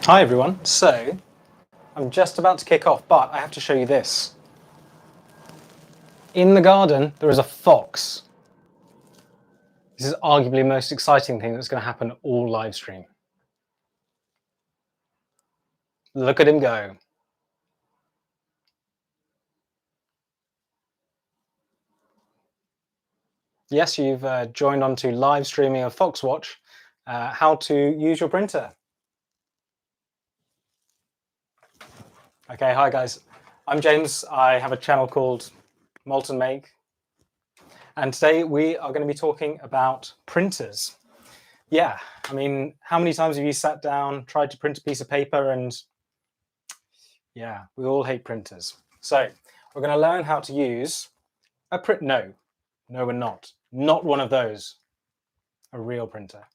Hi everyone, so I'm just about to kick off, but I have to show you this. In the garden, there is a fox. This is arguably the most exciting thing that's going to happen all live stream. Look at him go. Yes, you've joined onto live streaming of Foxwatch, how to use your printer. Okay, hi guys. I'm James. I have a channel called Malt and Make. And today we are going to be talking about printers. Yeah, I mean, how many times have you sat down, tried to print a piece of paper and yeah, we all hate printers. So we're going to learn how to use a print. No, we're not. Not one of those. A real printer.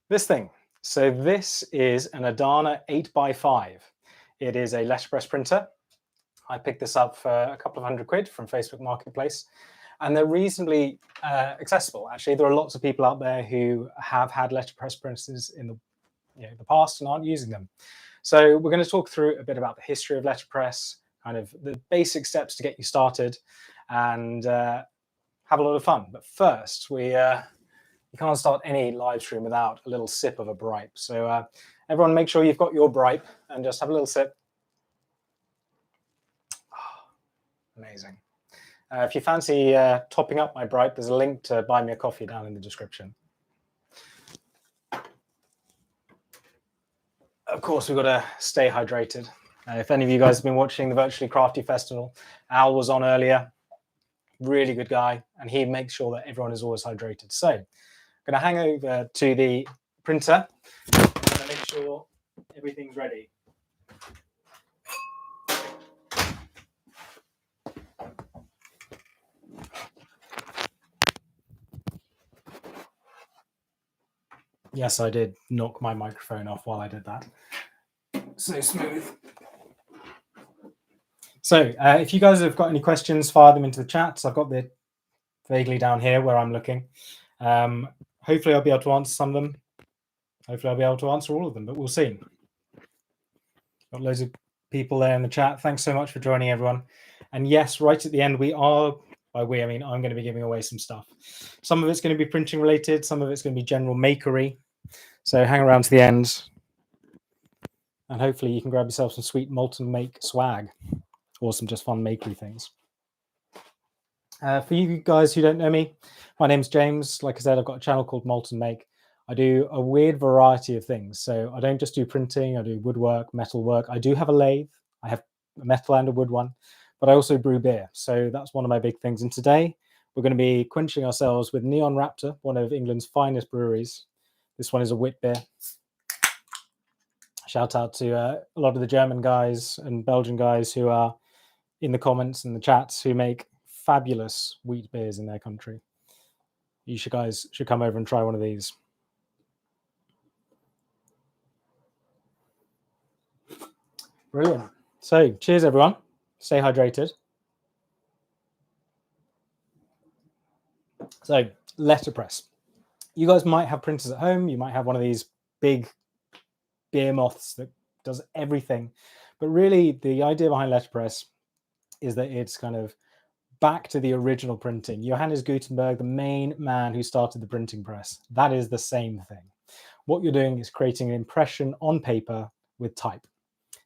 This thing. So this is an Adana 8x5. It is a letterpress printer. I picked this up for a couple of £100 from Facebook Marketplace. And they're reasonably accessible. Actually, there are lots of people out there who have had letterpress printers in the past and aren't using them. So we're going to talk through a bit about the history of letterpress, kind of the basic steps to get you started, and have a lot of fun. But first, you can't start any live stream without a little sip of a bripe. So everyone make sure you've got your bripe and just have a little sip. Oh, amazing. If you fancy topping up my bripe, there's a link to buy me a coffee down in the description. Of course, we've got to stay hydrated. If any of you guys have been watching the Virtually Crafty Festival, Al was on earlier. Really good guy, and he makes sure that everyone is always hydrated. So I'm going to hang over to the printer and make sure everything's ready. Yes, I did knock my microphone off while I did that. So smooth. So if you guys have got any questions, fire them into the chat. I've got the vaguely down here where I'm looking. Hopefully I'll be able to answer some of them. Hopefully I'll be able to answer all of them, but we'll see. Got loads of people there in the chat. Thanks so much for joining, everyone. And yes, right at the end, we are, by we, I mean, I'm going to be giving away some stuff. Some of it's going to be printing related. Some of it's going to be general makery. So hang around to the end. And hopefully you can grab yourself some sweet Malt and Make swag or some just fun makery things. For you guys who don't know me, my name's James. Like I said, I've got a channel called Malt and Make. I do a weird variety of things. So I don't just do printing, I do woodwork, metal work. I do have a lathe. I have a metal and a wood one, but I also brew beer. So that's one of my big things. And today we're going to be quenching ourselves with Neon Raptor, one of England's finest breweries. This one is a wit beer. Shout out to a lot of the German guys and Belgian guys who are in the comments and the chats who make fabulous wheat beers in their country. You guys should come over and try one of these. Brilliant. So cheers, everyone. Stay hydrated. So letterpress. You guys might have printers at home. You might have one of these big beer moths that does everything. But really, the idea behind letterpress is that it's kind of back to the original printing. Johannes Gutenberg, the main man who started the printing press, that is the same thing. What you're doing is creating an impression on paper with type.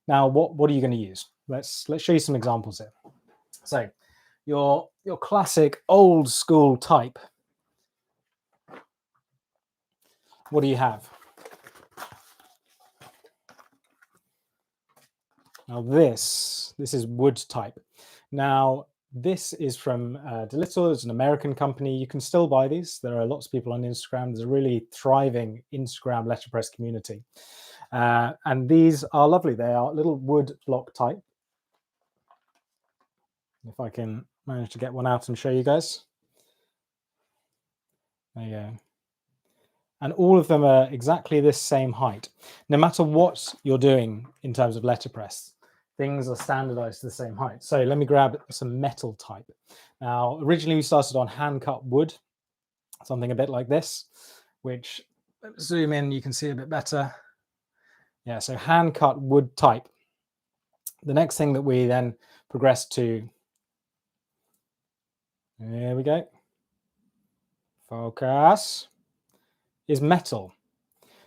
Now, what are you going to use? Let's show you some examples here. So your classic old school type. What do you have? Now this is wood type. Now this is from DeLittle. It's an American company. You can still buy these. There are lots of people on Instagram. There's a really thriving Instagram letterpress community. And these are lovely. They are little wood block type. If I can manage to get one out and show you guys. There you go. And all of them are exactly this same height. No matter what you're doing in terms of letterpress, things are standardized to the same height. So let me grab some metal type. Now, originally we started on hand-cut wood, something a bit like this, which, zoom in, you can see a bit better. Yeah, so hand cut wood type. The next thing that we then progress to, there we go, focus, is metal.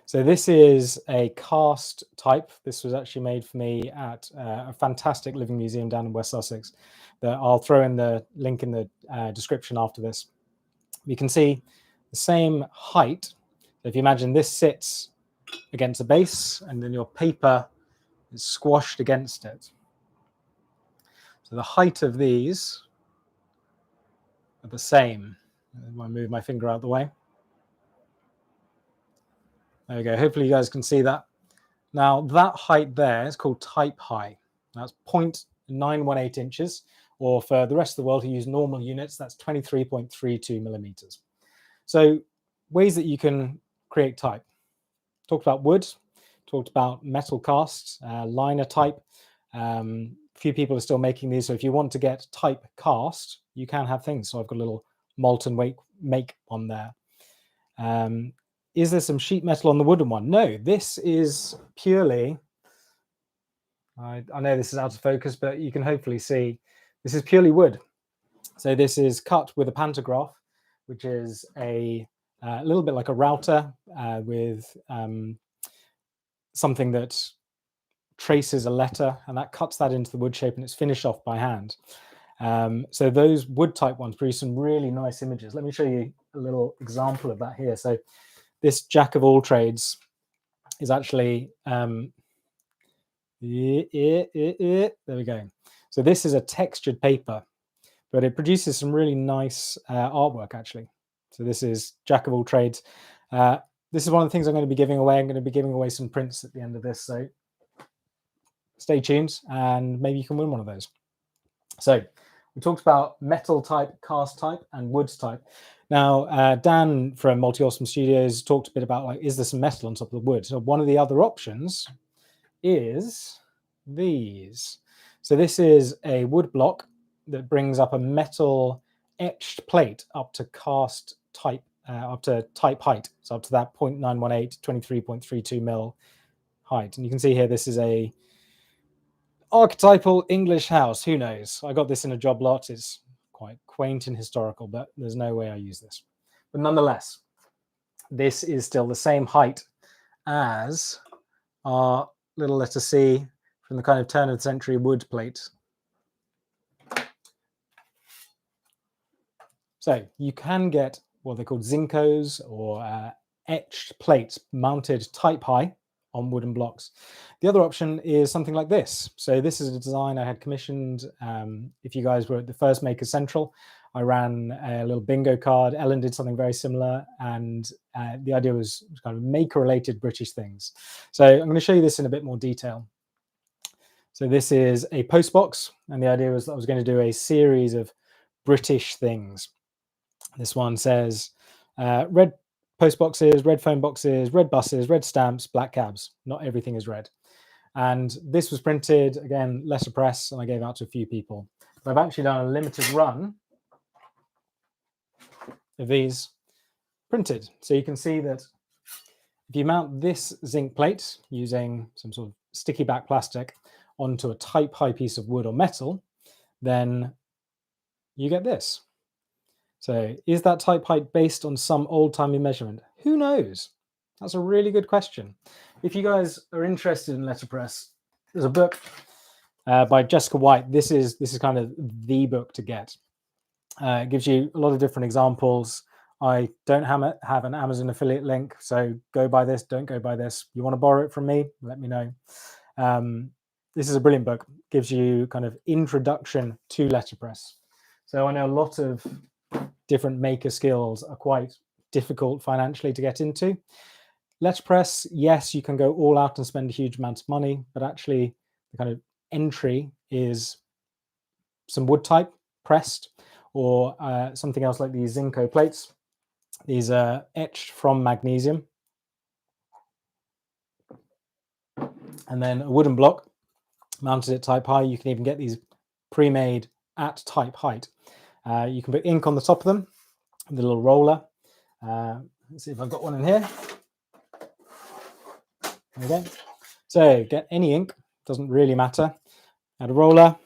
So this is a cast type. This was actually made for me at a fantastic living museum down in West Sussex that I'll throw in the link in the description after this. You can see the same height. So if you imagine this sits against the base and then your paper is squashed against it. So the height of these are the same. I move my finger out of the way. There we go. Hopefully you guys can see that. Now that height there is called type high. That's 0.918 inches, or for the rest of the world who use normal units, that's 23.32 millimeters. So ways that you can create type. Talked about wood, talked about metal casts, liner type. Few people are still making these, so if you want to get type cast, you can have things. So I've got a little Malt make on there. Is there some sheet metal on the wooden one? No, this is purely, I know this is out of focus, but you can hopefully see, this is purely wood. So this is cut with a pantograph, which is a little bit like a router with something that traces a letter, and that cuts that into the wood shape, and it's finished off by hand. So those wood type ones produce some really nice images. Let me show you a little example of that here. So this jack of all trades is actually, there we go. So this is a textured paper, but it produces some really nice artwork actually. So this is jack of all trades. This is one of the things I'm going to be giving away. I'm going to be giving away some prints at the end of this. So stay tuned and maybe you can win one of those. So we talked about metal type, cast type, and woods type. Now, Dan from Multi Awesome Studios talked a bit about, like, is there some metal on top of the wood? So one of the other options is these. So this is a wood block that brings up a metal etched plate up to cast type, up to type height. So up to that 0.918, 23.32 mil height. And you can see here, this is a archetypal English house. Who knows? I got this in a job lot. It's quite quaint and historical, but there's no way I use this. But nonetheless, this is still the same height as our little letter C from the kind of turn of the century wood plate. So you can get what they're called zincos or etched plates mounted type high on wooden blocks. The other option is something like this. So this is a design I had commissioned. If you guys were at the first Maker Central, I ran a little bingo card. Ellen did something very similar, and the idea was kind of maker-related British things. So I'm going to show you this in a bit more detail. So this is a post box, and the idea was that I was going to do a series of British things. This one says red post boxes, red phone boxes, red buses, red stamps, black cabs. Not everything is red. And this was printed, again, letterpress, and I gave out to a few people. But I've actually done a limited run of these printed. So you can see that if you mount this zinc plate using some sort of sticky back plastic onto a type high piece of wood or metal, then you get this. So is that type height based on some old-timey measurement? Who knows? That's a really good question. If you guys are interested in letterpress, there's a book by Jessica White. This is kind of the book to get. It gives you a lot of different examples. I don't have an Amazon affiliate link, so go buy this, don't go buy this. You want to borrow it from me, let me know. This is a brilliant book. Gives you kind of introduction to letterpress. So I know a lot of different maker skills are quite difficult financially to get into. Letterpress, yes, you can go all out and spend a huge amount of money, but actually the kind of entry is some wood type pressed, or something else like these Zinco plates. These are etched from magnesium. And then a wooden block mounted at type high. You can even get these pre-made at type height. You can put ink on the top of them, the little roller. Let's see if I've got one in here. There we go. So get any ink, doesn't really matter. Add a roller,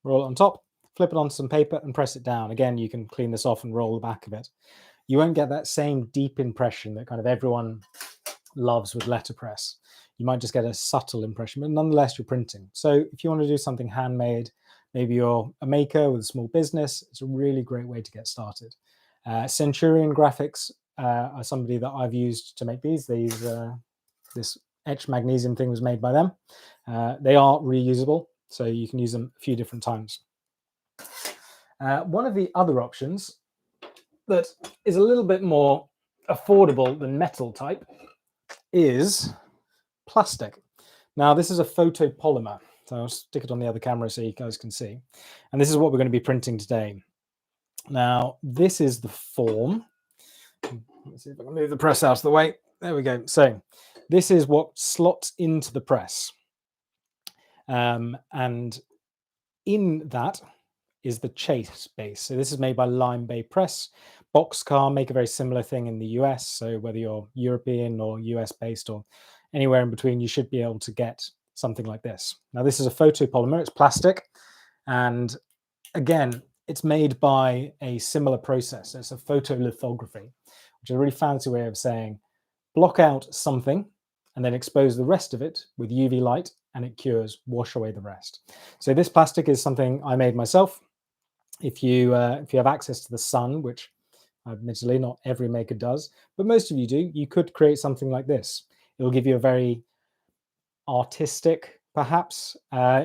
roll it on top, flip it onto some paper and press it down. Again, you can clean this off and roll the back of it. You won't get that same deep impression that kind of everyone loves with letterpress. You might just get a subtle impression, but nonetheless, you're printing. So if you want to do something handmade, maybe you're a maker with a small business, it's a really great way to get started. Centurion Graphics are somebody that I've used to make these. This etched magnesium thing was made by them. They are reusable, so you can use them a few different times. One of the other options that is a little bit more affordable than metal type is plastic. Now, this is a photopolymer. So I'll stick it on the other camera so you guys can see. And this is what we're going to be printing today. Now, this is the form. Let's see if I can move the press out of the way. There we go. So this is what slots into the press. And in that is the chase base. So this is made by Lime Bay Press. Boxcar make a very similar thing in the US. So whether you're European or US based or anywhere in between, you should be able to get something like this. Now, this is a photopolymer. It's plastic. And again, it's made by a similar process. It's a photolithography, which is a really fancy way of saying block out something and then expose the rest of it with UV light, and it cures, wash away the rest. So this plastic is something I made myself. If you have access to the sun, which admittedly not every maker does, but most of you do, you could create something like this. It will give you a very artistic, perhaps,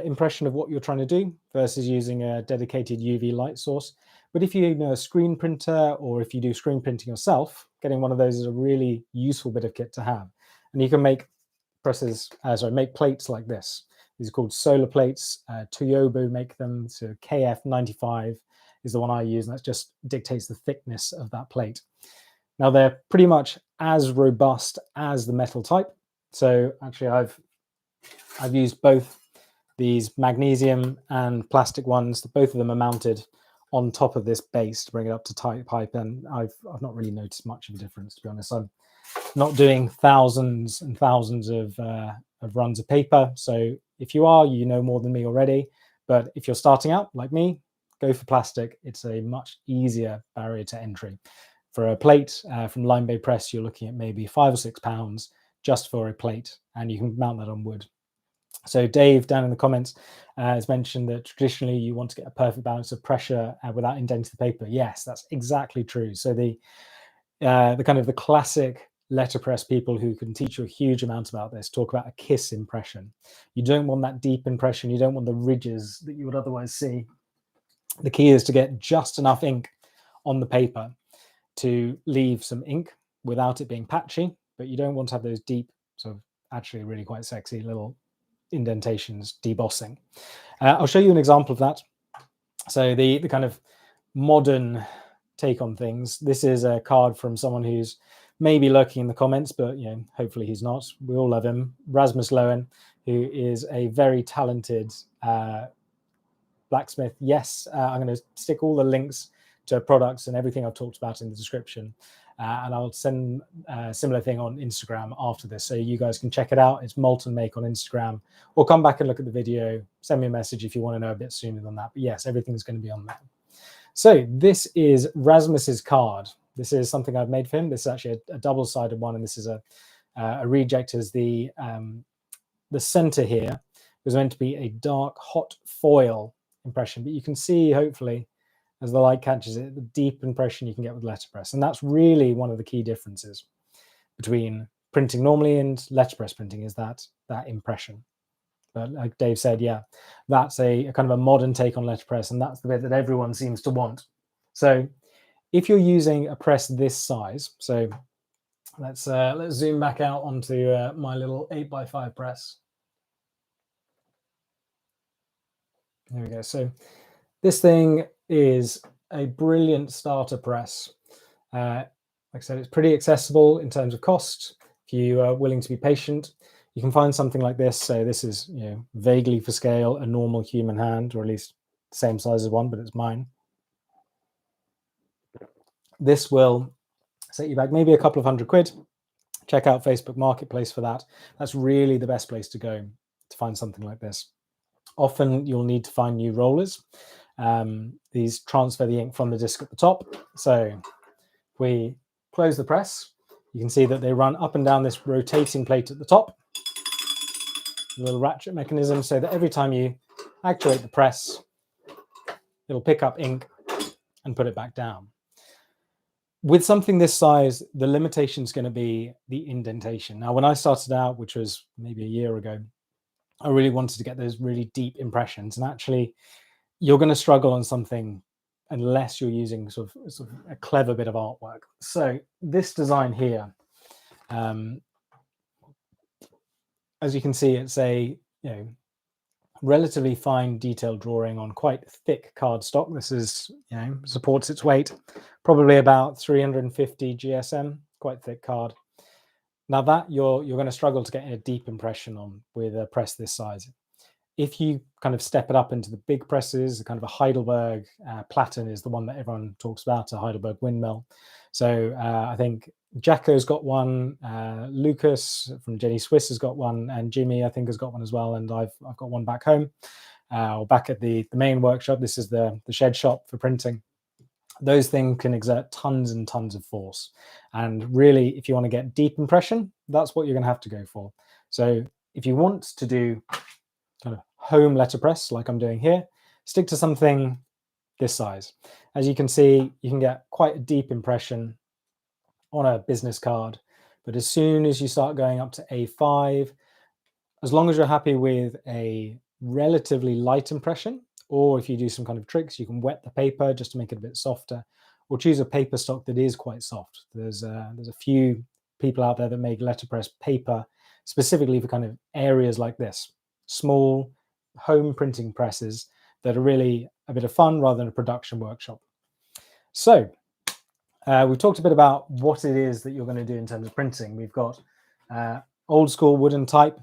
impression of what you're trying to do versus using a dedicated UV light source. But if you know a screen printer, or if you do screen printing yourself, getting one of those is a really useful bit of kit to have. And you can make make plates like this. These are called solar plates. Toyobo make them. So KF95 is the one I use, and that just dictates the thickness of that plate. Now, they're pretty much as robust as the metal type. So actually, I've used both these magnesium and plastic ones. Both of them are mounted on top of this base to bring it up to tight pipe, and I've not really noticed much of a difference, to be honest. I'm not doing thousands and thousands of runs of paper. So if you are, you know more than me already. But if you're starting out like me, go for plastic. It's a much easier barrier to entry. For a plate from Lime Bay Press, you're looking at maybe £5 or £6 just for a plate, and you can mount that on wood. So Dave down in the comments has mentioned that traditionally you want to get a perfect balance of pressure without indenting the paper. Yes, that's exactly true. So the kind of the classic letterpress people who can teach you a huge amount about this talk about a kiss impression. You don't want that deep impression. You don't want the ridges that you would otherwise see. The key is to get just enough ink on the paper to leave some ink without it being patchy, but you don't want to have those deep, sort of actually really quite sexy little indentations debossing. I'll show you an example of that. So the kind of modern take on things. This is a card from someone who's maybe lurking in the comments, but hopefully he's not. We all love him. Rasmus Lowen, who is a very talented blacksmith. Yes, I'm going to stick all the links to products and everything I've talked about in the description. And I'll send a similar thing on Instagram after this, so you guys can check it out. It's Malt and Make on Instagram, or come back and look at the video. Send me a message if you want to know a bit sooner than that. But yes, everything's going to be on there. So this is Rasmus's card. This is something I've made for him. This is actually a double-sided one, and this is a reject. As the center here was meant to be a dark hot foil impression, but you can see, hopefully, as the light catches it, the deep impression you can get with letterpress. And that's really one of the key differences between printing normally and letterpress printing, is that impression. But like Dave said, yeah, that's a kind of a modern take on letterpress, and that's the bit that everyone seems to want. So if you're using a press this size, so let's zoom back out onto my little 8x5 press. There we go. So this thing is a brilliant starter press. Like I said, it's pretty accessible in terms of cost. If you are willing to be patient, you can find something like this. So this is, vaguely for scale, a normal human hand, or at least the same size as one, but it's mine. This will set you back maybe a couple of £100. check out Facebook Marketplace for that. That's really the best place to go to find something like this. Often you'll need to find new rollers. These transfer the ink from the disc at the top. So if we close the press, you can see that they run up and down this rotating plate at the top. A little ratchet mechanism so that every time you actuate the press, it'll pick up ink and put it back down. With something this size, the limitation is going to be the indentation. Now, when I started out, which was maybe a year ago, I really wanted to get those really deep impressions. And actually, you're going to struggle on something unless you're using sort of a clever bit of artwork. So this design here, as you can see, it's a relatively fine detailed drawing on quite thick cardstock. This is supports its weight, probably about 350 GSM, quite thick card. Now that you're going to struggle to get a deep impression on with a press this size. If you kind of step it up into the big presses, kind of a Heidelberg Platen is the one that everyone talks about, a Heidelberg windmill. So I think Jacko's got one, Lucas from Jenny Swiss has got one, and Jimmy I think has got one as well, and I've got one back home, or back at the main workshop. This is the shed shop for printing. Those things can exert tons and tons of force, and really, if you want to get deep impression, that's what you're going to have to go for. So if you want to do kind of home letterpress like I'm doing here, stick to something this size. As you can see, you can get quite a deep impression on a business card, but as soon as you start going up to A5, as long as you're happy with a relatively light impression, or if you do some kind of tricks, you can wet the paper just to make it a bit softer, or choose a paper stock that is quite soft. There's a few people out there that make letterpress paper specifically for kind of areas like this, small home printing presses that are really a bit of fun rather than a production workshop. So we've talked a bit about what it is that you're going to do in terms of printing. We've got old school wooden type,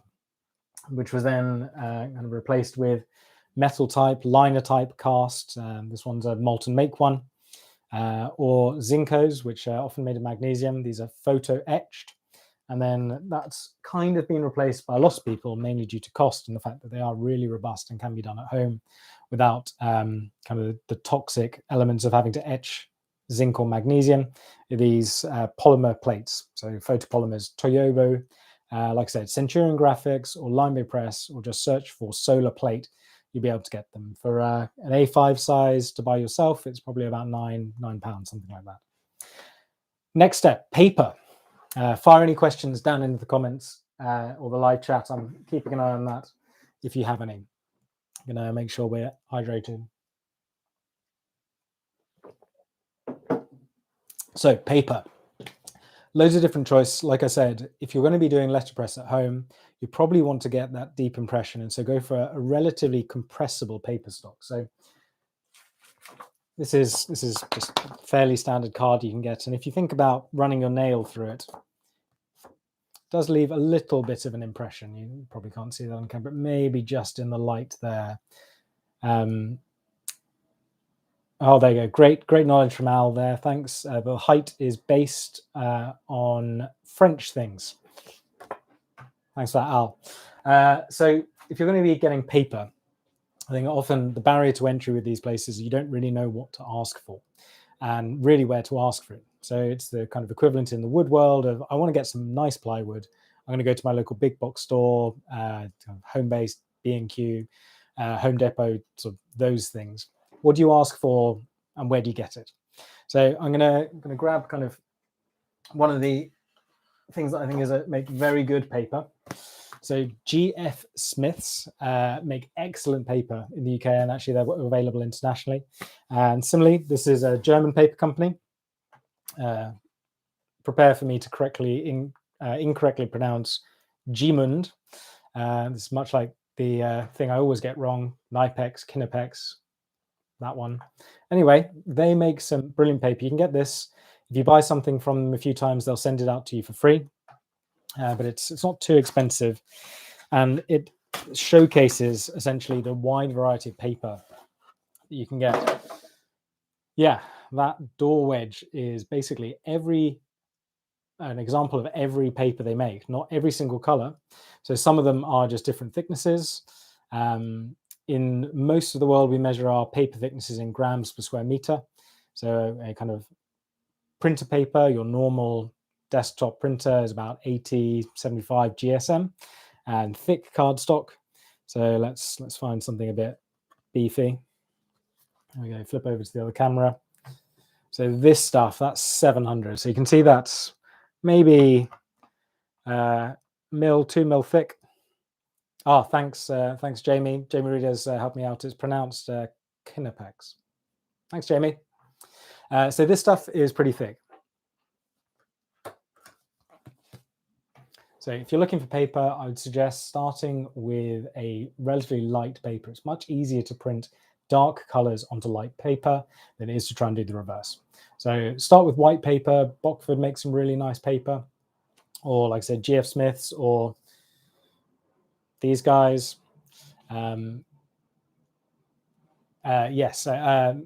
which was then kind of replaced with metal type, liner type cast. This one's a Malt and Make one, or Zincos, which are often made of magnesium. These are photo etched. And then that's kind of been replaced by a lot of people, mainly due to cost and the fact that they are really robust and can be done at home without kind of the toxic elements of having to etch zinc or magnesium. These polymer plates, so photopolymers, Toyobo, like I said, Centurion Graphics or Limeway Press, or just search for solar plate. You'll be able to get them. For an A5 size to buy yourself, it's probably about £9, something like that. Next step, paper. Fire any questions down into the comments or the live chat. I'm keeping an eye on that if you have any. I'm going to make sure we're hydrated. So paper. Loads of different choice. Like I said, if you're going to be doing letterpress at home, you probably want to get that deep impression, and so go for a relatively compressible paper stock. So this is just a fairly standard card you can get, and if you think about running your nail through it, it does leave a little bit of an impression. You probably can't see that on camera, but maybe just in the light there. Oh, there you go. Great knowledge from Al there. Thanks. The height is based on French things. Thanks for that, Al. So if you're going to be getting paper, I think often the barrier to entry with these places is you don't really know what to ask for and really where to ask for it. So it's the kind of equivalent in the wood world of, I want to get some nice plywood. I'm going to go to my local big box store, home-based, B&Q, Home Depot, sort of those things. What do you ask for and where do you get it? So I'm going to grab kind of one of the things that I think make very good paper. So GF Smiths make excellent paper in the UK, and actually they're available internationally. And similarly, this is a German paper company. Prepare for me to incorrectly pronounce Gmund. This is much like the thing I always get wrong, Nipex, Kinepex, that one. Anyway, they make some brilliant paper. You can get this. If you buy something from them a few times, they'll send it out to you for free. But it's not too expensive, and it showcases essentially the wide variety of paper that you can get. Yeah, that door wedge is basically every an example of every paper they make, not every single color. So some of them are just different thicknesses. In most of the world, we measure our paper thicknesses in grams per square meter. So a kind of printer paper, your normal desktop printer is about 80, 75 GSM, and thick cardstock. So let's find something a bit beefy. There we go, flip over to the other camera. So this stuff, that's 700. So you can see that's maybe 2 mil thick. Oh, thanks, Jamie. Jamie Reed has helped me out. It's pronounced Kinapex. Thanks, Jamie. So this stuff is pretty thick. So if you're looking for paper, I would suggest starting with a relatively light paper. It's much easier to print dark colors onto light paper than it is to try and do the reverse. So start with white paper. Bockford makes some really nice paper, or like I said, GF Smith's, or these guys. Yes, so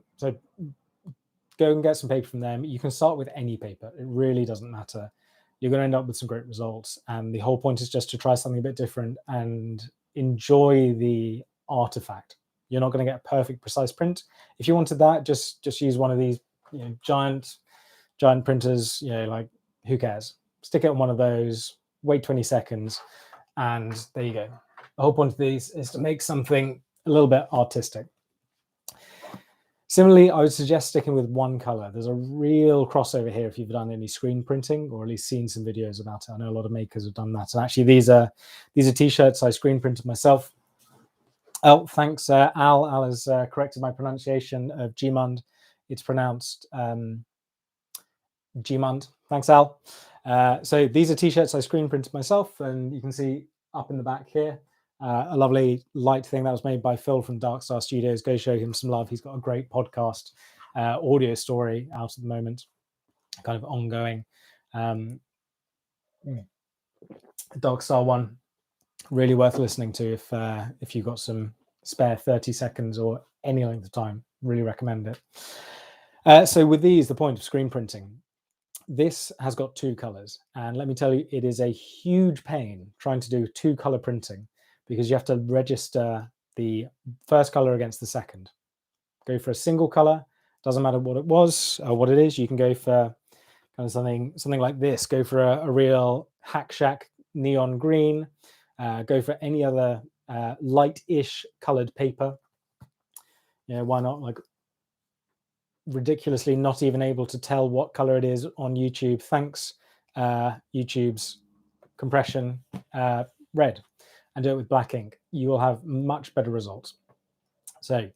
go and get some paper from them. You can start with any paper. It really doesn't matter. You're going to end up with some great results. And the whole point is just to try something a bit different and enjoy the artifact. You're not going to get a perfect, precise print. If you wanted that, just use one of these, giant printers. Like, who cares? Stick it on one of those, wait 20 seconds, and there you go. The whole point of these is to make something a little bit artistic. Similarly, I would suggest sticking with one color. There's a real crossover here if you've done any screen printing or at least seen some videos about it. I know a lot of makers have done that. And actually, these are t-shirts I screen printed myself. Oh, thanks, Al. Al has corrected my pronunciation of Gmund. It's pronounced Gmund. Thanks, Al. So these are t-shirts I screen printed myself, and you can see up in the back here, a lovely light thing that was made by Phil from Dark Star Studios. Go show him some love. He's got a great podcast audio story out at the moment, kind of ongoing. Dark Star one, really worth listening to if you've got some spare 30 seconds or any length of time. Really recommend it. So with these, the point of screen printing, this has got two colors, and let me tell you, it is a huge pain trying to do two color printing, because you have to register the first color against the second. Go for a single color, doesn't matter what it was or what it is. You can go for kind of something like this. Go for a real Hack Shack neon green. Go for any other light-ish colored paper. Why not? Like, ridiculously not even able to tell what color it is on YouTube. Thanks, YouTube's compression, red. And do it with black ink. You will have much better results. So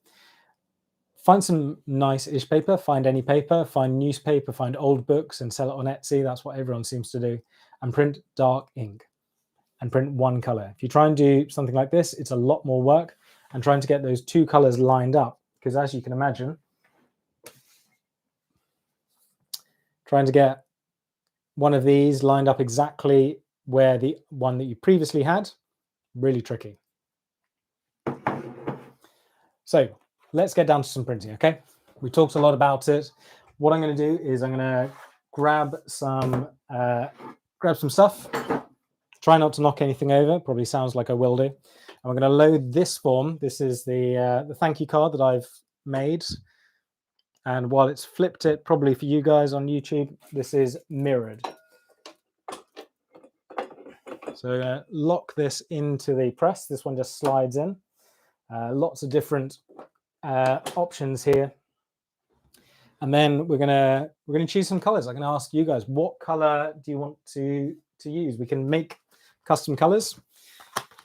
find some nice-ish paper, find any paper, find newspaper, find old books and sell it on Etsy. That's what everyone seems to do. And print dark ink and print one color. If you try and do something like this, it's a lot more work, and trying to get those two colors lined up, because as you can imagine, trying to get one of these lined up exactly where the one that you previously had, really tricky. So let's get down to some printing, okay? We talked a lot about it. What I'm going to do is I'm going to grab some stuff. Try not to knock anything over. Probably sounds like I will do. And we're going to load this form. This is the thank you card that I've made. And while it's flipped it, probably for you guys on YouTube, this is mirrored. So lock this into the press. This one just slides in. Lots of different options here. And then we're gonna choose some colors. I'm gonna ask you guys, what color do you want to use? We can make custom colors.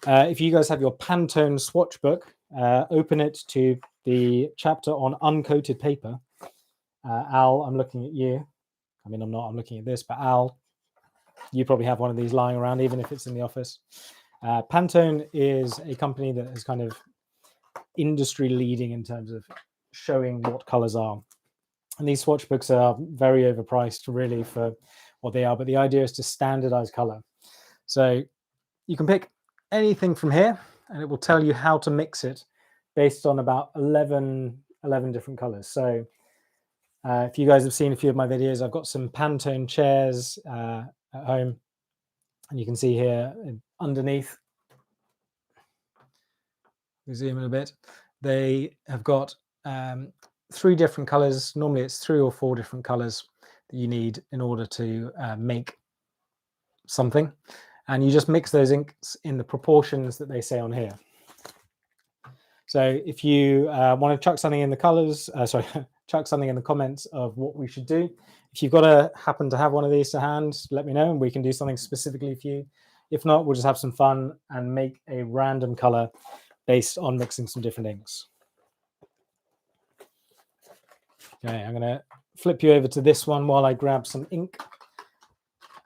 If you guys have your Pantone swatch book, open it to the chapter on uncoated paper. Al, I'm looking at you. I mean, I'm not, I'm looking at this, but Al, you probably have one of these lying around, even if it's in the office. Pantone is a company that is kind of industry leading in terms of showing what colors are. And these swatch books are very overpriced, really, for what they are. But the idea is to standardize color. So you can pick anything from here, and it will tell you how to mix it based on about 11 different colors. So if you guys have seen a few of my videos, I've got some Pantone chairs at home. And you can see here underneath, we zoom in a bit, they have got 3 different colors. Normally it's 3 or 4 different colors that you need in order to make something. And you just mix those inks in the proportions that they say on here. So if you want to chuck something in the colors, chuck something in the comments of what we should do. If you've got happen to have one of these to hand, let me know and we can do something specifically for you. If not, we'll just have some fun and make a random color based on mixing some different inks. Okay, I'm going to flip you over to this one while I grab some ink,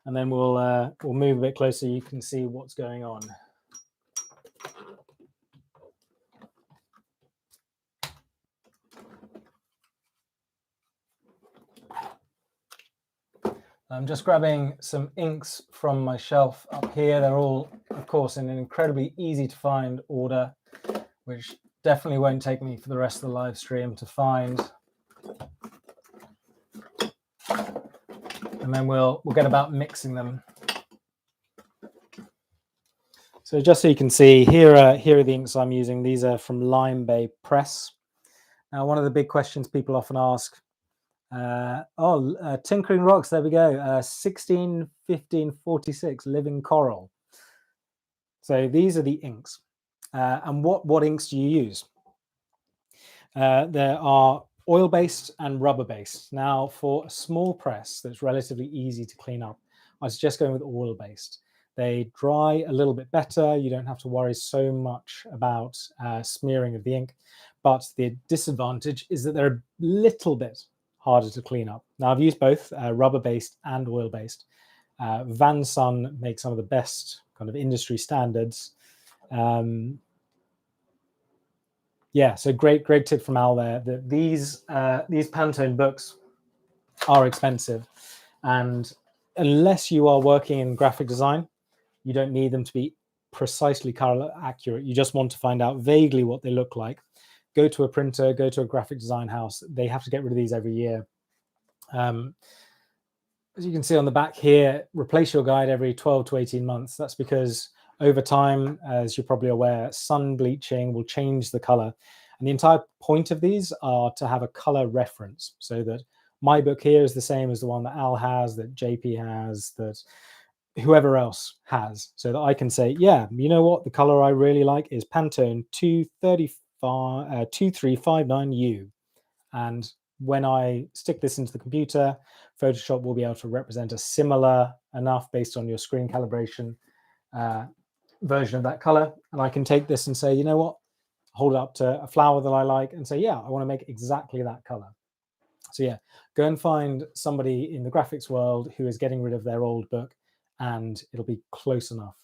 and then we'll move a bit closer so you can see what's going on. I'm just grabbing some inks from my shelf up here. They're all, of course, in an incredibly easy to find order, which definitely won't take me for the rest of the live stream to find. And then we'll get about mixing them. So just so you can see, here are the inks I'm using. These are from Lime Bay Press. Now, one of the big questions people often ask, Tinkering Rocks, there we go, 16, 15, 46, Living Coral. So these are the inks. And what inks do you use? There are oil-based and rubber-based. Now, for a small press that's relatively easy to clean up, I suggest going with oil-based. They dry a little bit better. You don't have to worry so much about smearing of the ink. But the disadvantage is that they're a little bit harder to clean up. Now, I've used both rubber-based and oil-based. Van Sun makes some of the best kind of industry standards. Yeah, so great tip from Al there, that these Pantone books are expensive. And unless you are working in graphic design, you don't need them to be precisely color accurate. You just want to find out vaguely what they look like. Go to a printer, go to a graphic design house. They have to get rid of these every year. As you can see on the back here, replace your guide every 12 to 18 months. That's because over time, as you're probably aware, sun bleaching will change the color. And the entire point of these are to have a color reference, so that my book here is the same as the one that Al has, that JP has, that whoever else has, so that I can say, yeah, you know what, the color I really like is Pantone 2359U. And when I stick this into the computer, Photoshop will be able to represent a similar enough based on your screen calibration version of that color. And I can take this and say, you know what, hold it up to a flower that I like and say, yeah, I want to make exactly that color. So yeah, go and find somebody in the graphics world who is getting rid of their old book, and it'll be close enough.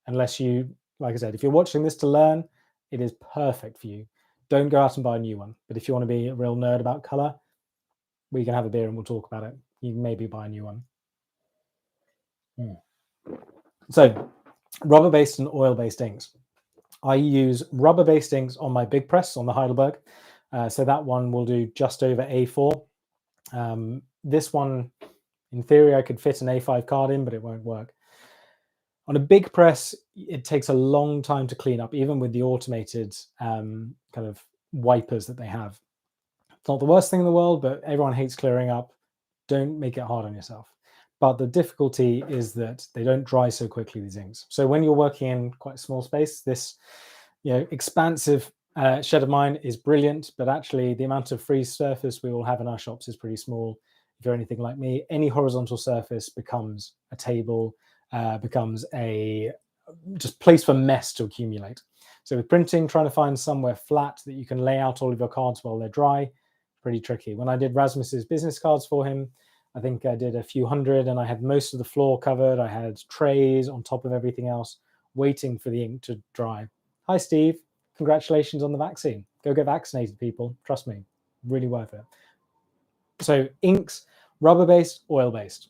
Unless you, like I said, if you're watching this to learn, it is perfect for you. Don't go out and buy a new one. But if you want to be a real nerd about color, we can have a beer and we'll talk about it. You can maybe buy a new one. So rubber-based and oil-based inks. I use rubber-based inks on my big press, on the Heidelberg. So that one will do just over A4. This one, in theory, I could fit an A5 card in, but it won't work. On a big press, it takes a long time to clean up, even with the automated kind of wipers that they have. It's not the worst thing in the world, but everyone hates clearing up. Don't make it hard on yourself. But the difficulty is that they don't dry so quickly, these inks. So when you're working in quite a small space, this expansive shed of mine is brilliant, but actually the amount of free surface we all have in our shops is pretty small. If you're anything like me, any horizontal surface becomes a table, becomes a just place for mess to accumulate. So with printing, trying to find somewhere flat that you can lay out all of your cards while they're dry, pretty tricky. When I did Rasmus's business cards for him, I think I did a few hundred, and I had most of the floor covered. I had trays on top of everything else, waiting for the ink to dry. Hi, Steve. Congratulations on the vaccine. Go get vaccinated, people. Trust me, really worth it. So inks, rubber-based, oil-based.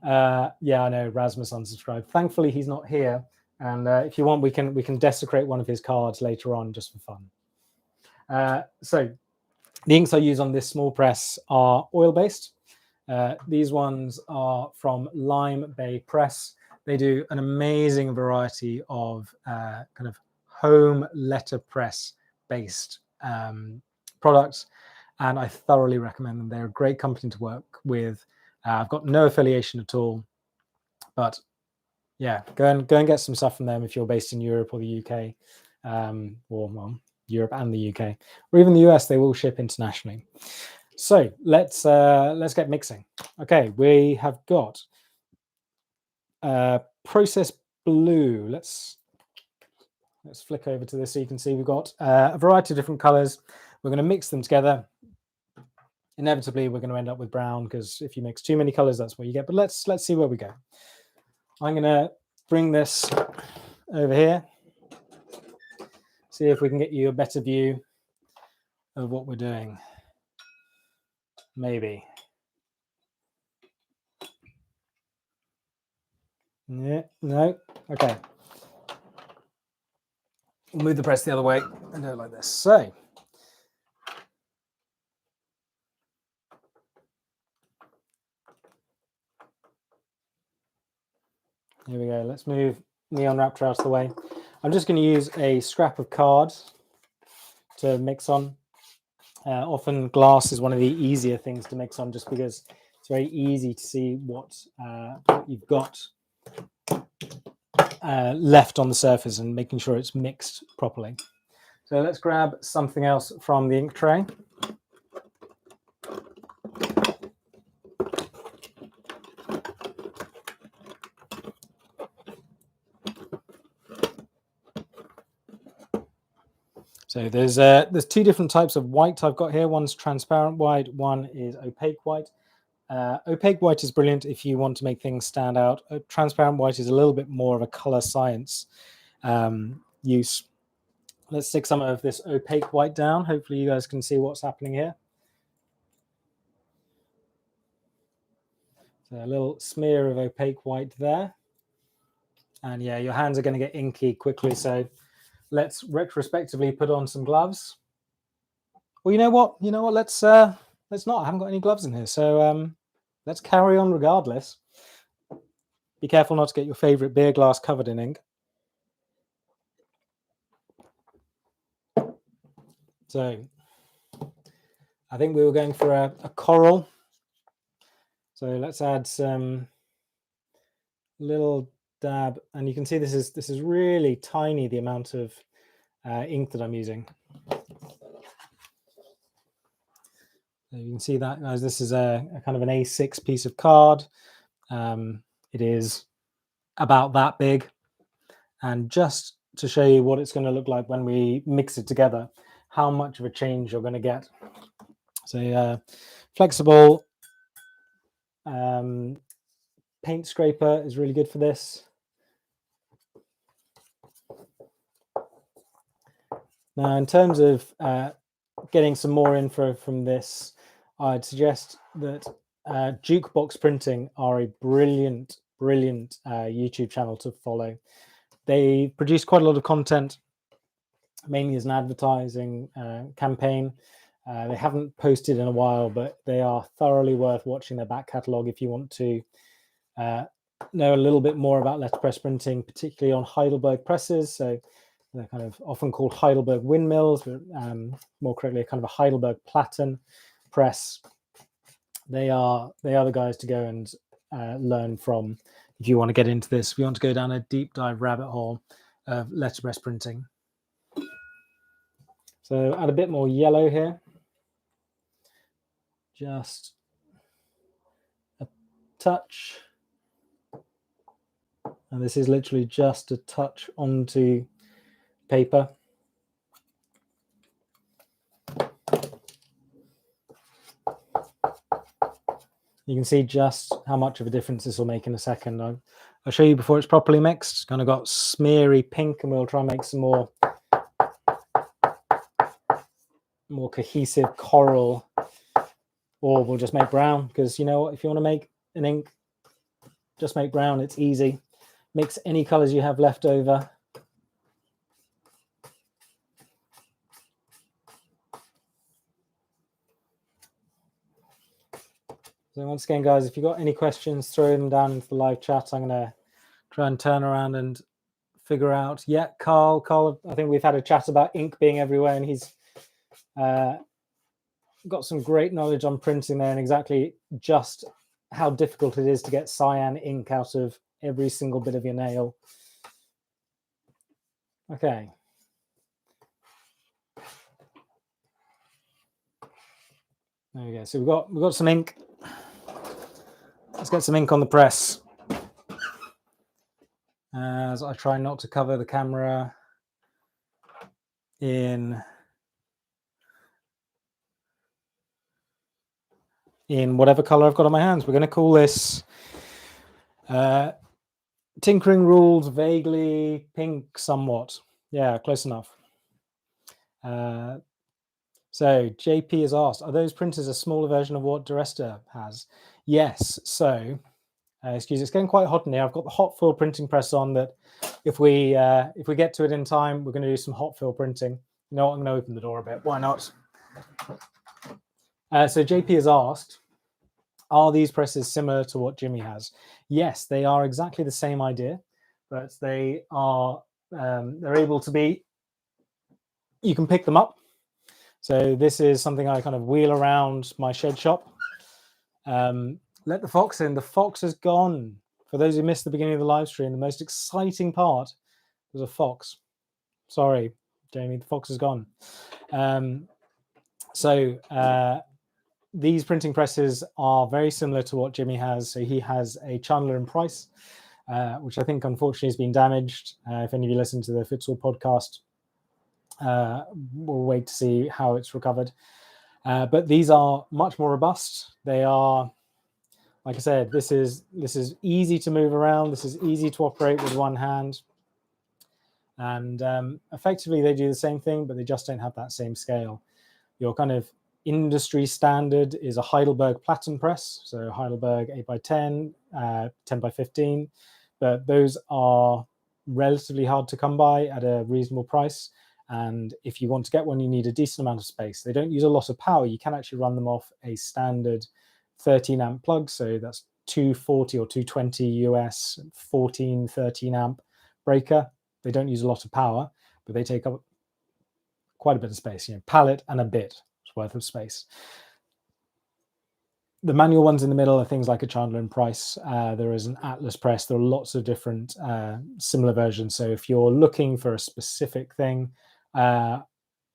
Yeah, I know, Rasmus unsubscribed. Thankfully, he's not here. And if you want, we can desecrate one of his cards later on just for fun. So the inks I use on this small press are oil-based. These ones are from Lime Bay Press. They do an amazing variety of kind of home letterpress based products, and I thoroughly recommend them. They're a great company to work with. I've got no affiliation at all, but yeah, go and get some stuff from them if you're based in Europe or the UK, or well, Europe and the UK, or even the US. They will ship internationally. So let's get mixing. Okay, we have got process blue. Let's flick over to this so you can see we've got a variety of different colors. We're going to mix them together. Inevitably, we're going to end up with brown because if you mix too many colors, that's what you get. But let's see where we go. I'm going to bring this over here. See if we can get you a better view of what we're doing. Maybe. Yeah, no, okay. We'll move the press the other way and do it like this. So, here we go. Let's move Neon Raptor out of the way. I'm just going to use a scrap of card to mix on. Often glass is one of the easier things to mix on just because it's very easy to see what you've got left on the surface and making sure it's mixed properly. So let's grab something else from the ink tray. So there's two different types of white I've got here. One's transparent white, one is opaque white. Opaque white is brilliant if you want to make things stand out. Transparent white is a little bit more of a color science use. Let's stick some of this opaque white down. Hopefully you guys can see what's happening here. So a little smear of opaque white there. And yeah, your hands are going to get inky quickly. So let's retrospectively put on some gloves. Well, you know what? Let's not. I haven't got any gloves in here. So let's carry on regardless. Be careful not to get your favorite beer glass covered in ink. So I think we were going for a coral. So let's add some little dab, and you can see this is really tiny, the amount of ink that I'm using. So you can see that, guys, this is a kind of an A6 piece of card. It is about that big, and just to show you what it's going to look like when we mix it together, how much of a change you're going to get. So flexible paint scraper is really good for this. Now, in terms of getting some more info from this, I'd suggest that Jukebox Printing are a brilliant YouTube channel to follow. They produce quite a lot of content, mainly as an advertising campaign. They haven't posted in a while, but they are thoroughly worth watching their back catalogue if you want to know a little bit more about letterpress printing, particularly on Heidelberg presses. So they're kind of often called Heidelberg windmills, but more correctly, kind of a Heidelberg platen press. They are the guys to go and learn from if you want to get into this. If you want to go down a deep dive rabbit hole of letterpress printing. So add a bit more yellow here. Just a touch. And this is literally just a touch onto paper. You can see just how much of a difference this will make in a second. I'll show you before it's properly mixed. It's kind of got smeary pink, and we'll try and make some more cohesive coral, or we'll just make brown, because you know what, if you want to make an ink, just make brown. It's easy. Mix any colors you have left over. So once again, guys, if you've got any questions, throw them down into the live chat. I'm going to try and turn around and figure out. Yeah, Carl, I think we've had a chat about ink being everywhere, and he's got some great knowledge on printing there and exactly just how difficult it is to get cyan ink out of every single bit of your nail. Okay. There we go. So we've got some ink. Let's get some ink on the press. As I try not to cover the camera in whatever color I've got on my hands. We're going to call this Tinkering Rules Vaguely Pink Somewhat. Yeah, close enough. So JP has asked, are those printers a smaller version of what Duresta has? Yes. So, excuse me, it's getting quite hot in here. I've got the hot fill printing press on that if we get to it in time, we're going to do some hot fill printing. You know what, I'm going to open the door a bit. Why not? So JP has asked, are these presses similar to what Jimmy has? Yes, they are exactly the same idea, but they are, they're able to be, you can pick them up. So this is something I kind of wheel around my shed shop. Let the fox in. The fox has gone. For those who missed the beginning of the live stream, the most exciting part was a fox. Sorry, Jamie, the fox is gone. These printing presses are very similar to what Jimmy has. So he has a Chandler and Price, which I think unfortunately has been damaged. If any of you listen to the Fitzel podcast, we'll wait to see how it's recovered. But these are much more robust. They are, like I said, this is easy to move around. This is easy to operate with one hand. And effectively, they do the same thing, but they just don't have that same scale. Your kind of industry standard is a Heidelberg platen press. So Heidelberg 8x10, 10x15. But those are relatively hard to come by at a reasonable price. And if you want to get one, you need a decent amount of space. They don't use a lot of power. You can actually run them off a standard 13 amp plug. So that's 240 or 220 US, 14, 13 amp breaker. They don't use a lot of power, but they take up quite a bit of space, pallet and a bit worth of space. The manual ones in the middle are things like a Chandler and Price. There is an Atlas press. There are lots of different similar versions. So if you're looking for a specific thing,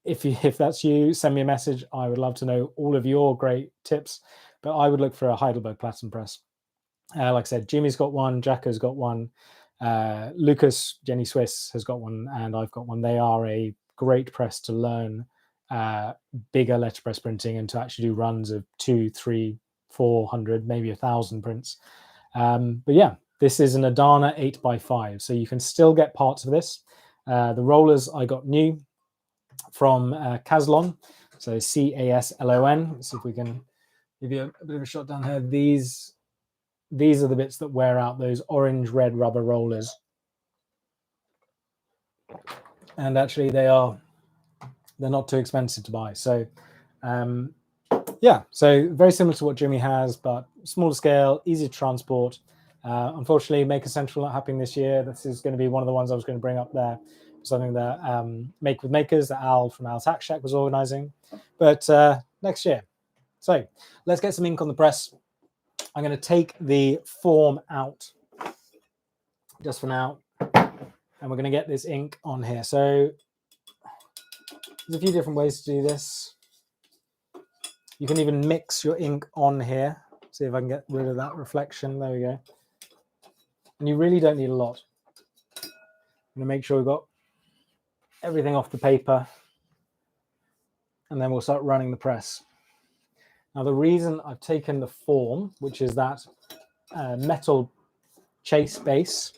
if that's you, send me a message. I would love to know all of your great tips, but I would look for a Heidelberg platen press. Like I said, Jimmy's got one, Jacko's got one, Lucas, Jenny Swiss has got one, and I've got one. They are a great press to learn bigger letterpress printing and to actually do runs of 200, 300, 400, maybe 1,000 prints. But yeah, this is an Adana 8x5, so you can still get parts of this. The rollers I got new from Caslon, so Caslon. Let's see if we can give you a bit of a shot down here. These are the bits that wear out, those orange red rubber rollers. And actually they're not too expensive to buy. So yeah, so very similar to what Jimmy has, but smaller scale, easy to transport. Unfortunately, Maker Central not happening this year. This is going to be one of the ones I was going to bring up there. Something that Make with Makers that Al from Al's Hack Shack was organizing. But next year. So let's get some ink on the press. I'm going to take the form out just for now. And we're going to get this ink on here. So there's a few different ways to do this. You can even mix your ink on here. See if I can get rid of that reflection. There we go. And you really don't need a lot. I'm going to make sure we've got everything off the paper. And then we'll start running the press. Now, the reason I've taken the form, which is that metal chase base,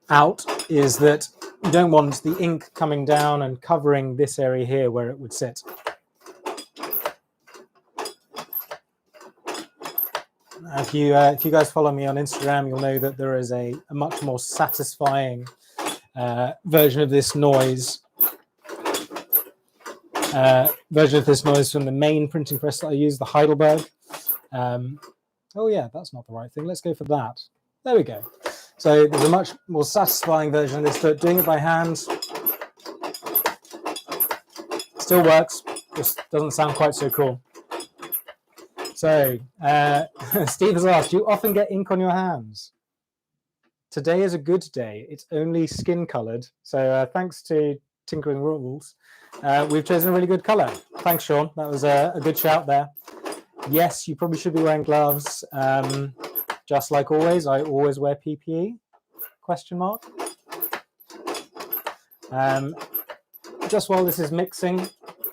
out, is that you don't want the ink coming down and covering this area here where it would sit. If you guys follow me on Instagram, you'll know that there is a much more satisfying version of this noise version of this noise from the main printing press that I use, the Heidelberg. Oh yeah, that's not the right thing. Let's go for that. There we go. So there's a much more satisfying version of this, but doing it by hand still works, just doesn't sound quite so cool. So Steve has asked, do you often get ink on your hands? Today is a good day. It's only skin coloured. So thanks to Tinkering Rules, we've chosen a really good colour. Thanks, Sean. That was a good shout there. Yes, you probably should be wearing gloves. Just like always, I always wear PPE, question mark. Just while this is mixing,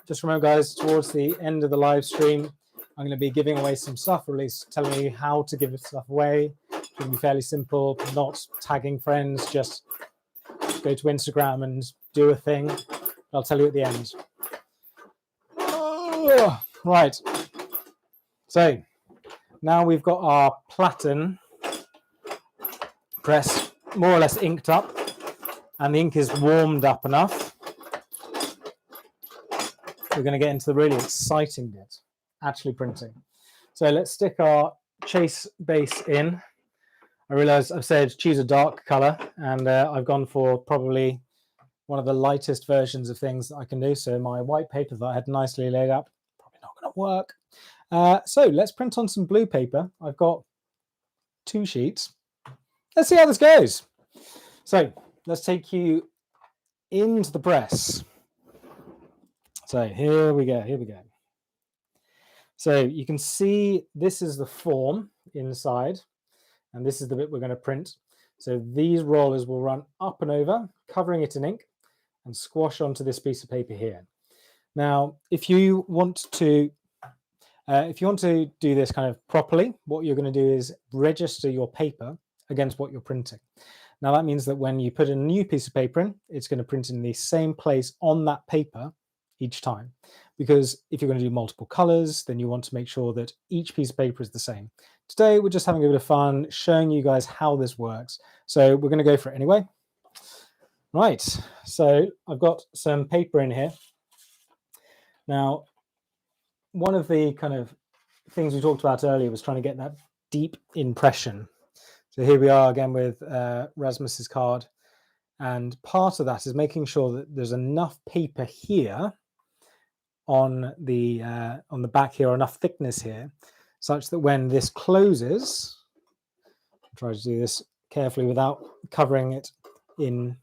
just remember guys, towards the end of the live stream, I'm going to be giving away some stuff, or at least telling you how to give stuff away. It's going to be fairly simple, not tagging friends, just go to Instagram and do a thing. I'll tell you at the end. Oh, right. So now we've got our platen press more or less inked up, and the ink is warmed up enough. We're going to get into the really exciting bit, actually printing. So let's stick our chase base in. I realize I've said choose a dark color, and I've gone for probably one of the lightest versions of things that I can do. So my white paper that I had nicely laid up, probably not going to work. So let's print on some blue paper. I've got 2 sheets. Let's see how this goes. So let's take you into the press. So here we go, here we go. So you can see this is the form inside, and this is the bit we're going to print. So these rollers will run up and over, covering it in ink, and squash onto this piece of paper here. Now, if you want to do this kind of properly, what you're going to do is register your paper against what you're printing. Now that means that when you put a new piece of paper in, it's going to print in the same place on that paper each time. Because if you're going to do multiple colors, then you want to make sure that each piece of paper is the same. Today, we're just having a bit of fun showing you guys how this works. So we're going to go for it anyway. Right, so I've got some paper in here. Now, one of the kind of things we talked about earlier was trying to get that deep impression. So here we are again with Rasmus's card. And part of that is making sure that there's enough paper here on the back here, or enough thickness here, such that when this closes, I'll try to do this carefully without covering it in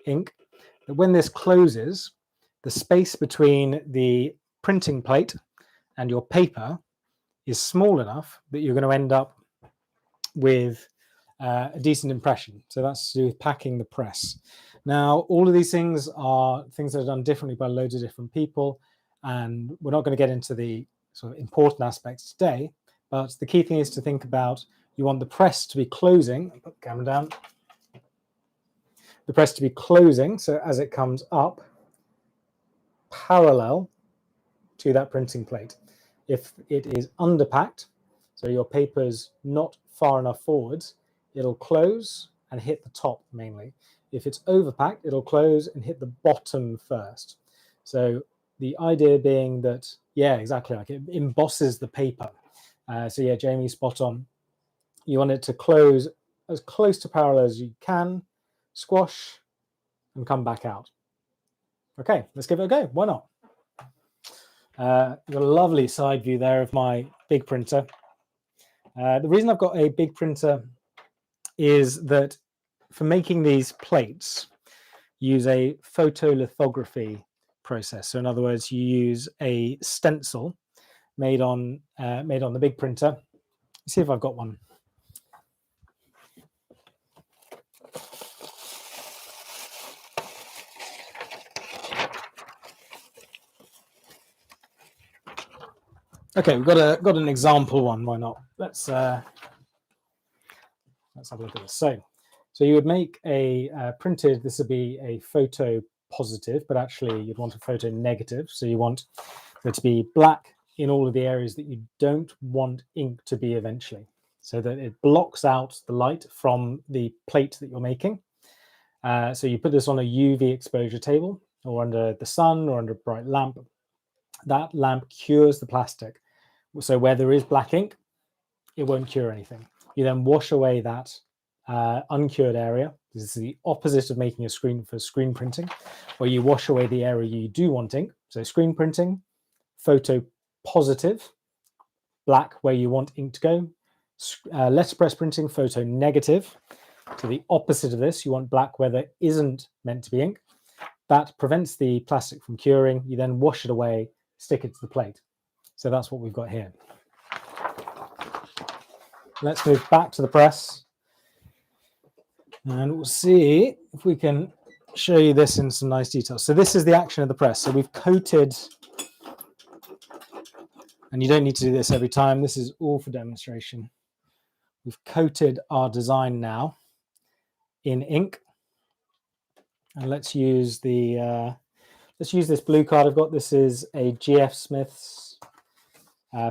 ink, that when this closes, the space between the printing plate and your paper is small enough that you're going to end up with a decent impression. So that's to do with packing the press. Now, all of these things are things that are done differently by loads of different people, and we're not going to get into the sort of important aspects today, but the key thing is to think about, you want the press to be closing. Put the camera down. The press to be closing, so as it comes up, parallel to that printing plate. If it is underpacked, so your paper's not far enough forwards, it'll close and hit the top mainly. If it's overpacked, it'll close and hit the bottom first. So the idea being that, yeah, exactly, like it embosses the paper. So yeah, Jamie, spot on. You want it to close as close to parallel as you can, squash, and come back out. Okay, let's give it a go. Why not? Got a lovely side view there of my big printer. The reason I've got a big printer is that for making these plates, use a photolithography process. So in other words, you use a stencil made on the big printer. Let's see if I've got one. Okay, we've got an example one. Why not? Let's have a look at this. So you would make a printed. This would be a photo positive, but actually you'd want a photo negative. So you want it to be black in all of the areas that you don't want ink to be eventually, so that it blocks out the light from the plate that you're making. So you put this on a UV exposure table, or under the sun, or under a bright lamp. that lamp cures the plastic. So where there is black ink, it won't cure anything. You then wash away that uncured area. This is the opposite of making a screen for screen printing, where you wash away the area you do want ink. So screen printing, photo positive, black where you want ink to go. Letterpress printing, photo negative. So the opposite of this, you want black where there isn't meant to be ink. That prevents the plastic from curing. You then wash it away, stick it to the plate. So that's what we've got here. Let's move back to the press. And we'll see if we can show you this in some nice detail. So this is the action of the press. So we've coated, and you don't need to do this every time. This is all for demonstration. We've coated our design now in ink. And let's use this blue card I've got. This is a GF Smith's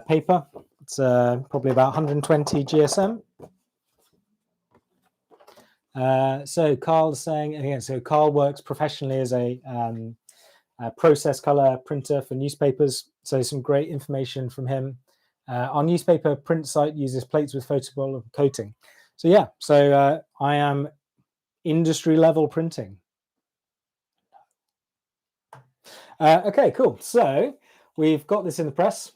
paper. It's probably about 120 GSM. So Carl's saying, again, so Carl works professionally as a process color printer for newspapers. So some great information from him. Our newspaper print site uses plates with photoball coating. So yeah, so I am industry level printing. Okay, cool. So we've got this in the press.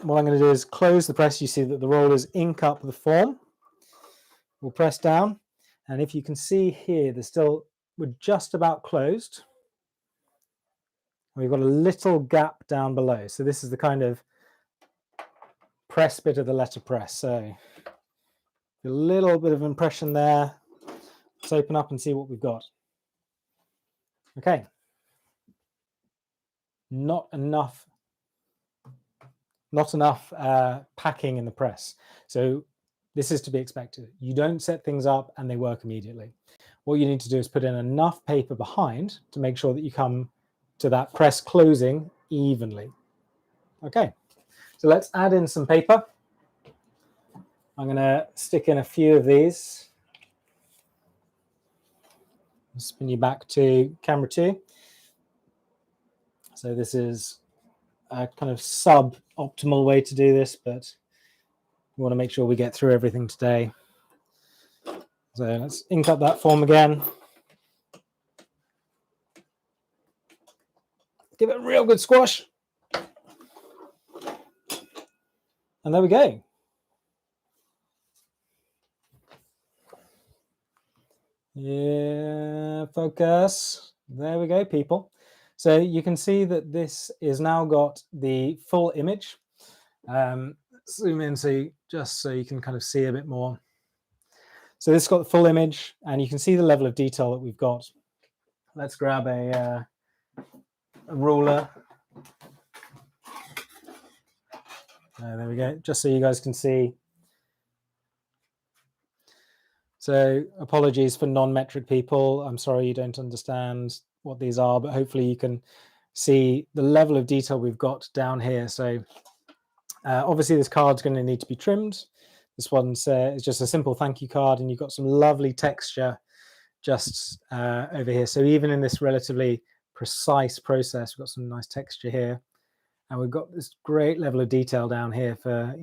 What I'm going to do is close the press. You see that the rollers ink up the form. We'll press down. And if you can see here, we're just about closed. We've got a little gap down below. So this is the kind of press bit of the letterpress. So a little bit of impression there. Let's open up and see what we've got. Okay. Not enough packing in the press. So this is to be expected. You don't set things up and they work immediately. What you need to do is put in enough paper behind to make sure that you come to that press closing evenly. Okay, so let's add in some paper. I'm going to stick in a few of these. Spin you back to camera 2. So this is a kind of sub-optimal way to do this, but we want to make sure we get through everything today. So let's ink up that form again. Give it a real good squash. And there we go. Yeah, focus. There we go, people. So you can see that this is now got the full image. Zoom in just so you can kind of see a bit more. So this has got the full image, and you can see the level of detail that we've got. Let's grab a ruler. There we go, just so you guys can see. So apologies for non-metric people. I'm sorry you don't understand what these are, but hopefully you can see the level of detail we've got down here. So obviously this card's going to need to be trimmed. This one's is just a simple thank you card, and you've got some lovely texture just over here. So even in this relatively precise process, we've got some nice texture here. And we've got this great level of detail down here for,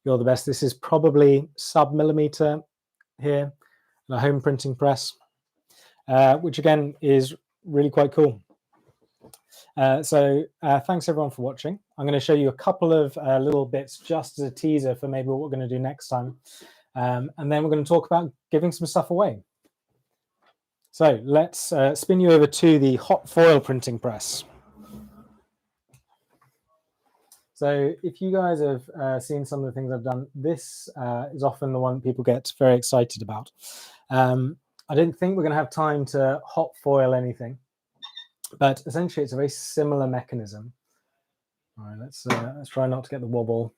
you're the best. This is probably sub-millimeter here, a home printing press, which again is really quite cool. So thanks everyone for watching. I'm going to show you a couple of little bits just as a teaser for maybe what we're going to do next time. And then we're going to talk about giving some stuff away. So let's spin you over to the hot foil printing press. So if you guys have seen some of the things I've done, this is often the one people get very excited about. I don't think we're going to have time to hot foil anything, but essentially it's a very similar mechanism. All right, let's try not to get the wobble.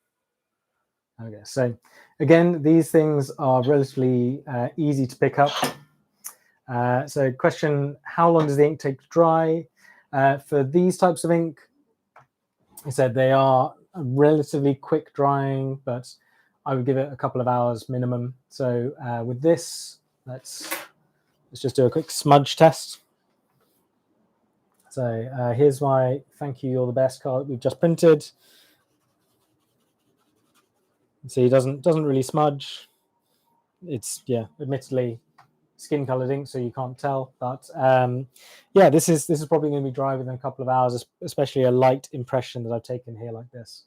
Okay, so again, these things are relatively easy to pick up. So question, how long does the ink take to dry? For these types of ink, I said they are relatively quick drying, but I would give it a couple of hours minimum. So with this, let's just do a quick smudge test. So here's my thank you, you're the best card that we've just printed. See, it doesn't really smudge. It's, yeah, admittedly skin colored ink, so you can't tell. But yeah, this is probably going to be dry within a couple of hours, especially a light impression that I've taken here like this.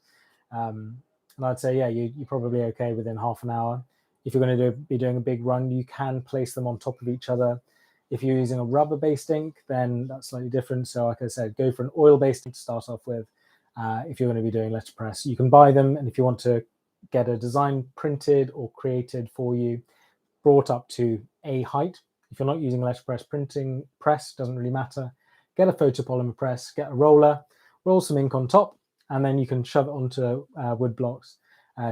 And I'd say, yeah, you're probably okay within half an hour. If you're going to be doing a big run, you can place them on top of each other. If you're using a rubber-based ink, then that's slightly different. So like I said, go for an oil-based ink to start off with. If you're going to be doing letterpress, you can buy them. And if you want to get a design printed or created for you, brought up to a height, if you're not using letterpress printing press, doesn't really matter. Get a photopolymer press, get a roller, roll some ink on top, and then you can shove it onto wood blocks.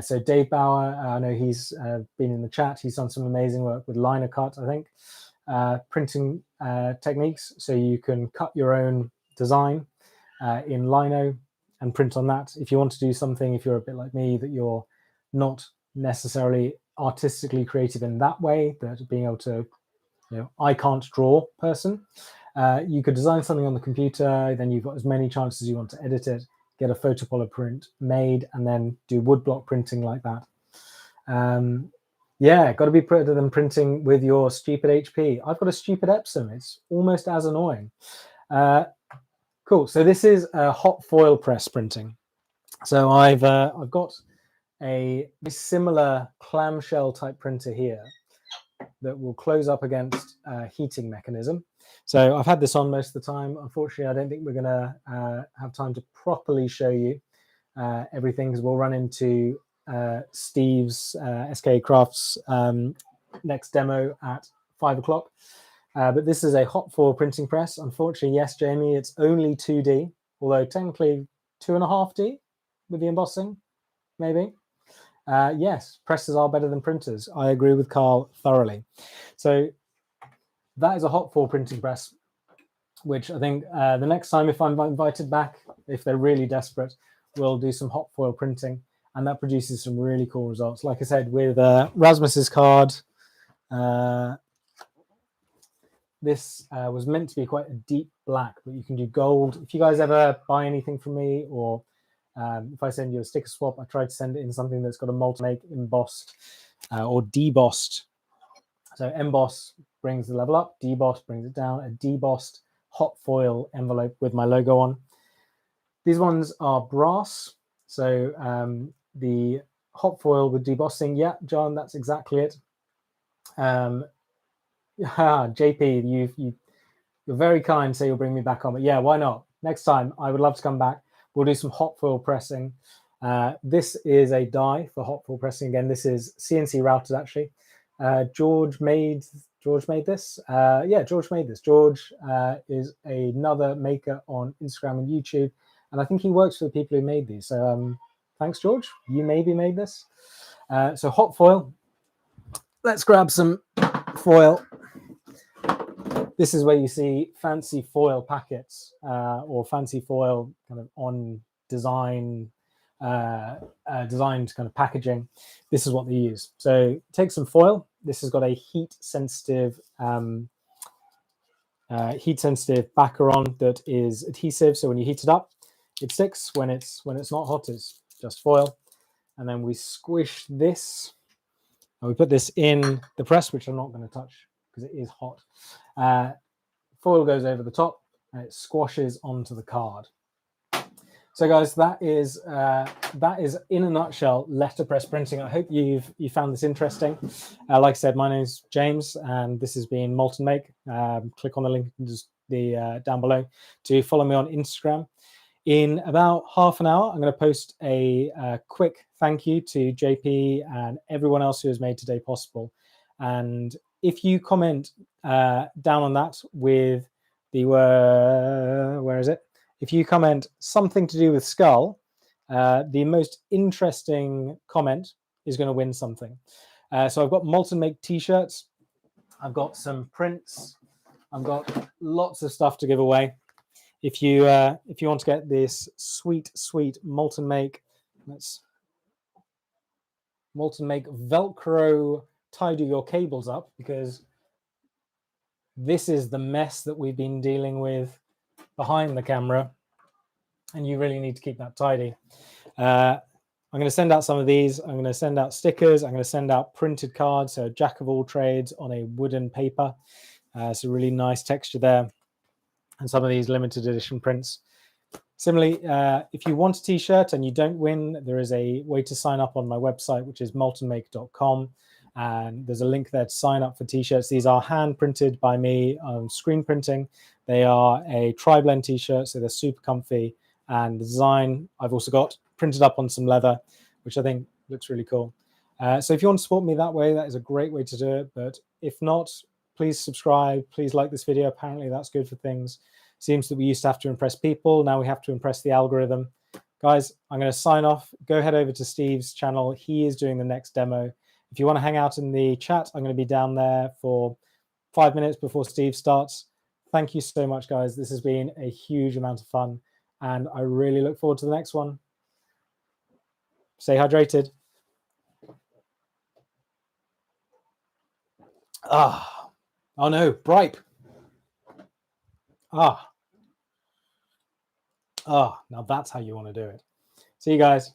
So Dave Bauer, I know he's been in the chat. He's done some amazing work with liner cut, I think, printing techniques. So you can cut your own design in lino and print on that. If you want to do something, if you're a bit like me, that you're not necessarily artistically creative in that way, but being able to, I can't draw person, you could design something on the computer, then you've got as many chances as you want to edit it, get a photopolymer print made, and then do woodblock printing like that. Yeah, got to be better than printing with your stupid HP. I've got a stupid Epsom. It's almost as annoying. Cool. So this is a hot foil press printing. So I've got a similar clamshell type printer here that will close up against a heating mechanism. So I've had this on most of the time. Unfortunately, I don't think we're going to have time to properly show you everything, because we'll run into Steve's SK Crafts next demo at 5 o'clock. But this is a hot foil printing press. Unfortunately, yes, Jamie, it's only 2D, although technically 2.5D with the embossing, maybe. Yes, presses are better than printers. I agree with Carl thoroughly. So that is a hot foil printing press, which I think the next time, if I'm invited back, if they're really desperate, we'll do some hot foil printing, and that produces some really cool results. Like I said, with Rasmus's card, this was meant to be quite a deep black, but you can do gold. If you guys ever buy anything from me, or if I send you a sticker swap, I try to send it in something that's got a Malt make embossed or debossed. So emboss brings the level up, deboss brings it down, a debossed hot foil envelope with my logo on. These ones are brass. So the hot foil with debossing, yeah, John, that's exactly it. JP, you're very kind, so you'll bring me back on. But yeah, why not? Next time, I would love to come back. We'll do some hot foil pressing. This is a die for hot foil pressing. Again, this is CNC routed, actually. George made this. Yeah, George made this. George is another maker on Instagram and YouTube, and I think he works for the people who made these. So thanks, George. You maybe made this. So hot foil. Let's grab some foil. This is where you see fancy foil packets or fancy foil kind of on design, designed kind of packaging. This is what they use. So take some foil. This has got a heat sensitive backer on that is adhesive. So when you heat it up, it sticks. When it's not hot, it's just foil. And then we squish this, and we put this in the press, which I'm not going to touch because it is hot. Foil goes over the top and it squashes onto the card. So guys, that is in a nutshell letterpress printing. I hope you found this interesting. Like I said, my name's James, and this has been Malt and Make. Click on the link down below to follow me on Instagram. In about half an hour, I'm going to post a quick thank you to JP and everyone else who has made today possible. And if you comment down on that with the where is it? If you comment something to do with Skull, the most interesting comment is going to win something. So I've got Malt and Make t-shirts. I've got some prints. I've got lots of stuff to give away. If you want to get this sweet Malt and Make, Malt and Make Velcro tidy your cables up, because this is the mess that we've been dealing with behind the camera, and you really need to keep that tidy. I'm going to send out some of these. I'm going to send out stickers. I'm going to send out printed cards, so jack of all trades on a wooden paper. It's a really nice texture there. And some of these limited edition prints. Similarly, if you want a t-shirt and you don't win, there is a way to sign up on my website, which is maltandmake.com. And there's a link there to sign up for t-shirts. These are hand printed by me on screen printing. They are a tri-blend t-shirt, so they're super comfy. And the design I've also got printed up on some leather, which I think looks really cool. So if you want to support me that way, that is a great way to do it. But if not, please subscribe. Please like this video. Apparently that's good for things. Seems that we used to have to impress people. Now we have to impress the algorithm. Guys, I'm going to sign off. Go head over to Steve's channel. He is doing the next demo. If you want to hang out in the chat, I'm going to be down there for 5 minutes before Steve starts. Thank you so much, guys. This has been a huge amount of fun, and I really look forward to the next one. Stay hydrated. Oh no, bripe. Now that's how you want to do it. See you guys.